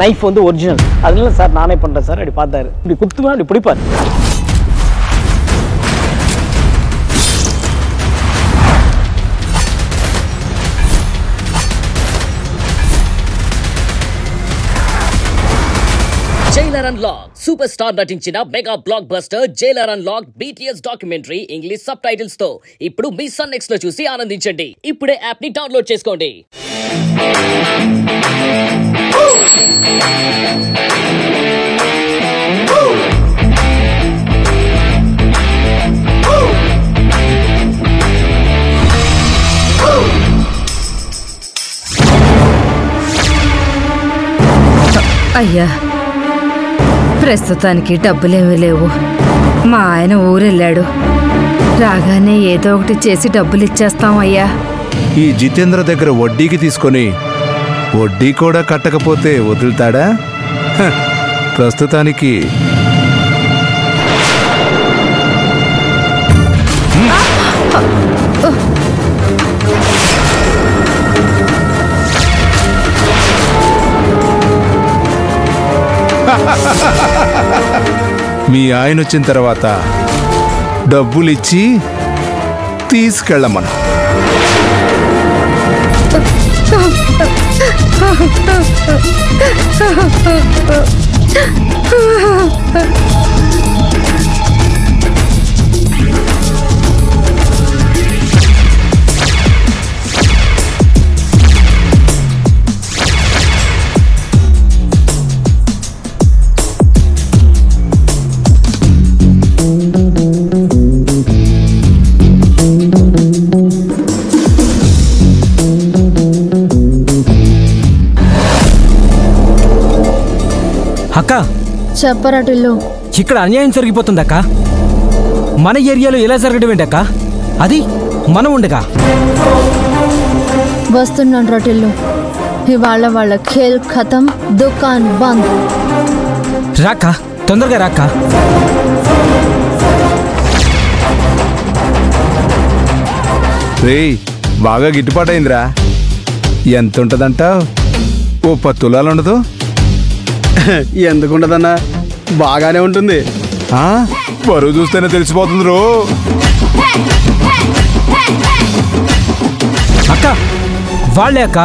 Knife வந்து original. அதனால sir நானே பண்ணுறேன் சார். அப்படி பார்த்தாரு, இப்படி குத்துவேன், அப்படி பிடிப்பார். జైలర్ అన్లాక్ సూపర్ స్టార్ నటించిన mega block buster Jailer unlock BTS documentary English sub titles తో ఇప్పుడు మీ సన్ నెక్స్ట్ లో చూసి ఆనందించండి. ఇప్పుడే యాప్ ని డౌన్లోడ్ చేసుకోండి. అయ్యా, ప్రస్తుతానికి డబ్బులేమీ లేవు. మా ఆయన ఊరెళ్ళాడు. రాగానే ఏదో ఒకటి చేసి డబ్బులు ఇచ్చేస్తాం అయ్యా. ఈ జితేంద్ర దగ్గర వడ్డీకి తీసుకొని వడ్డీ కూడా కట్టకపోతే వదులుతాడా? ప్రస్తుతానికి మీ ఆయన వచ్చిన తర్వాత డబ్బులిచ్చి తీసుకెళ్ళమను. అక్క చెప్పరాటిల్లు, ఇక్కడ అన్యాయం జరిగిపోతుందక్క. మన ఏరియాలో ఎలా జరగడం ఏంటక్క? అది మనం ఉండగా. వస్తున్నాను రాటిల్లు. ఇవాళ వాళ్ళ ఖేల్ ఖతం, దుకాన్ బంద్. రాక్క, తొందరగా రాక్క. రేయ్, బాగా గిట్టుబాటైందిరా. ఎంత ఉంటుందంటావు? ఓ 10 తులాలు ఉండదు? ఎందుకుంటదన్నా, బాగానే ఉంటుంది. బరువు చూస్తేనే తెలిసిపోతుంది రో. అక్క, వాళ్ళే అక్క.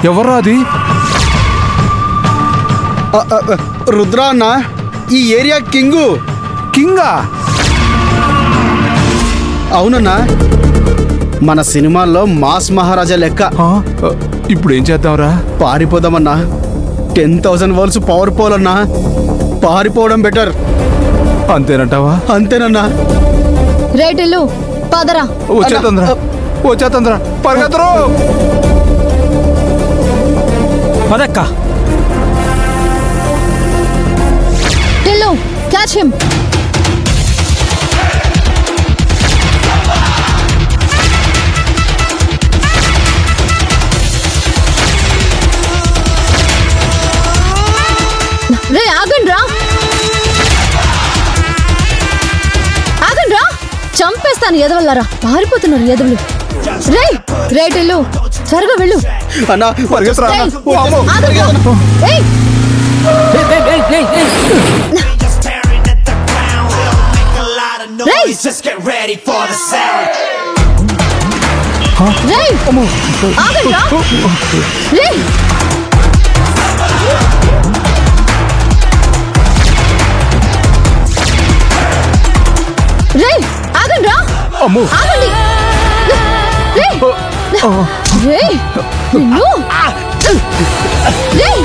ఎవర్రా అది? రుద్ర అన్న, ఈ ఏరియా కింగు. కింగా? అవునన్నా, మన సినిమాల్లో మాస్ మహారాజా లెక్క. ఇప్పుడు ఏం చేద్దాంరా? పారిపోదామన్నా. 10,000 వోల్ట్స్ పవర్ పోల్ అన్నా. పారిపోవడం బెటర్. అంతేనంటావా? అంతేనన్నా. రేటిల్లు పదరా. వచ్చేతంద్రా పరిగెత్తరు. పదక్క. Tillu, catch him. రే ఆగండ్రా, ఆగండ్రా, చంపేస్తాను ఎదవల్లారా. పారిపోతున్నారు ఎదవులు. రే రేటిల్లు, త్వరగా వెళ్ళు. అన్నా పరిగెత్తరా. Ray!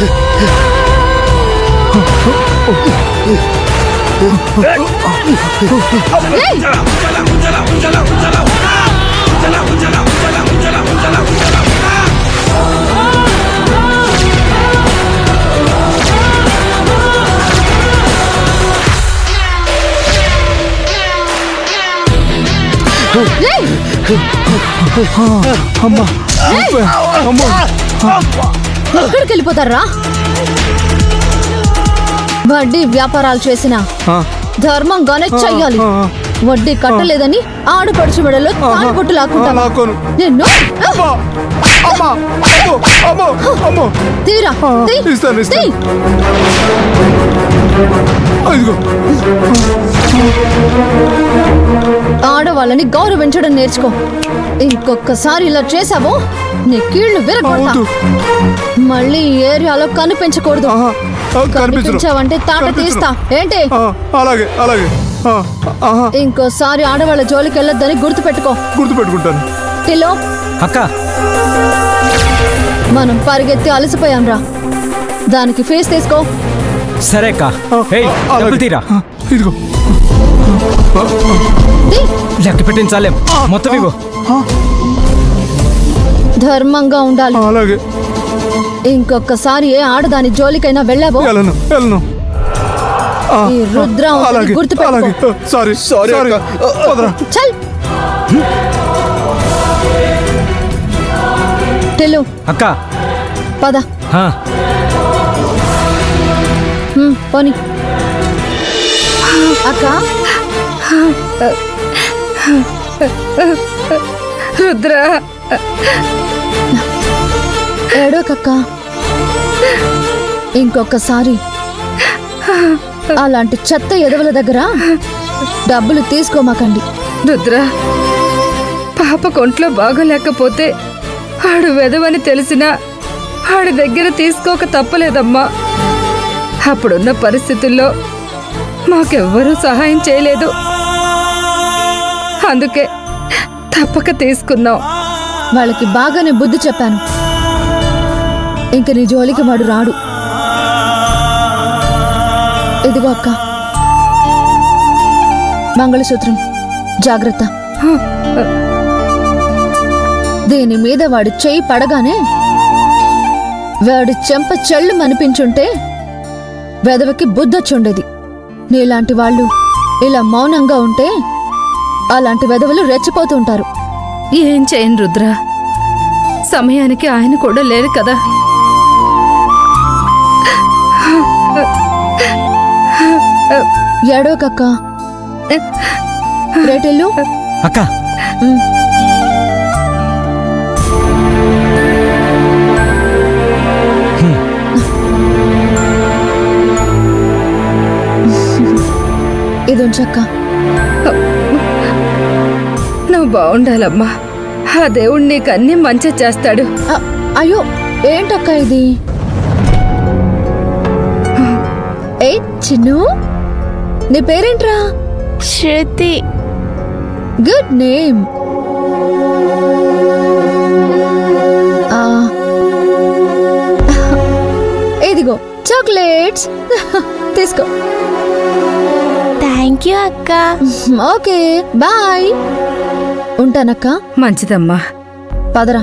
ఎక్కడికి వెళ్ళిపోతారా? వడ్డీ వ్యాపారాలు చేసిన ధర్మంగానే చెయ్యాలి. వడ్డీ కట్టలేదని ఆడపడుచు మెడలో తాళిబొట్టు లాక్కుంటా నిన్ను. తీరా ఆడవాళ్ళని గౌరవించడం నేర్చుకో. ఇంకొకసారి ఇలా చేసావో నీ కీళ్లు విరగొడతా. మళ్ళీ ఈ ఏరియాలో కనిపించకూడదు. కనిపించావంటే తాట తీస్తా. ఏంటి? అలాగే అలాగే. ఇంకోసారి ఆడవాళ్ళ జోలికి వెళ్ళొద్దని గుర్తుపెట్టుకుంటాను. టిలో అక్క, మనం పరిగెత్తి అలసిపోయాం రా. దానికి ఫీజు తీసుకో. సరే అక్క. డబ్బులు తీరా. ఇదిగో లెక్క పెట్టించాలేం. మొత్తం ఇగో. ధర్మంగా ఉండాలి. అలాగే. ఇంకొకసారి ఏ ఆడదాని జోలికైనా వెళ్ళావో వెళ్ళను. ఈ రుద్ర గుర్తుపెట్టుకో. సారీ. చల్ టెలు అక్క పద. పోనీ అక్క. రుద్ర ఏడోకక్క. ఇంకొకసారి అలాంటి చెత్త ఎదవల దగ్గర డబ్బులు తీసుకోమాకండి. రుద్ర, పాప కొంట్లో బాగోలేకపోతే ఆడు వెదవని తెలిసినా ఆడి దగ్గర తీసుకోక తప్పలేదమ్మా. అప్పుడున్న పరిస్థితుల్లో మాకెవ్వరూ సహాయం చేయలేదు. అందుకే తప్పక తీసుకున్నాం. వాళ్ళకి బాగానే బుద్ధి చెప్పాను. ఇంక నీ జోలికి వాడు రాడు. ఇదిగో అక్క, మంగళసూత్రం. జాగ్రత్త. దీని మీద వాడు చెయ్యి పడగానే వాడి చెంప చెళ్ళు అనిపించుంటే వెదవకి బుద్ధొచ్చుండేది. నీలాంటి వాళ్ళు ఇలా మౌనంగా ఉంటే అలాంటి వెదవలు రెచ్చిపోతూ ఉంటారు. ఏం చేయను రుద్ర, సమయానికి ఆయన కూడా లేరు కదా. ఏడోకక్క. రేటెల్లు అక్క. ఇది ఉంచక్క. నువ్వు బాగుండాలమ్మా. ఆ దేవుడు నీకు అన్ని మంచి చేస్తాడు. అయ్యో ఏంటక్క ఇది? ఏ చిన్ను, నీ పేరేంట్రా? శృతి. Good name. ఇదిగో చాక్లెట్స్ తీసుకో. థ్యాంక్ యూ అక్క. Okay bye. ఉంటానక్క. మంచిదమ్మా. పదరా.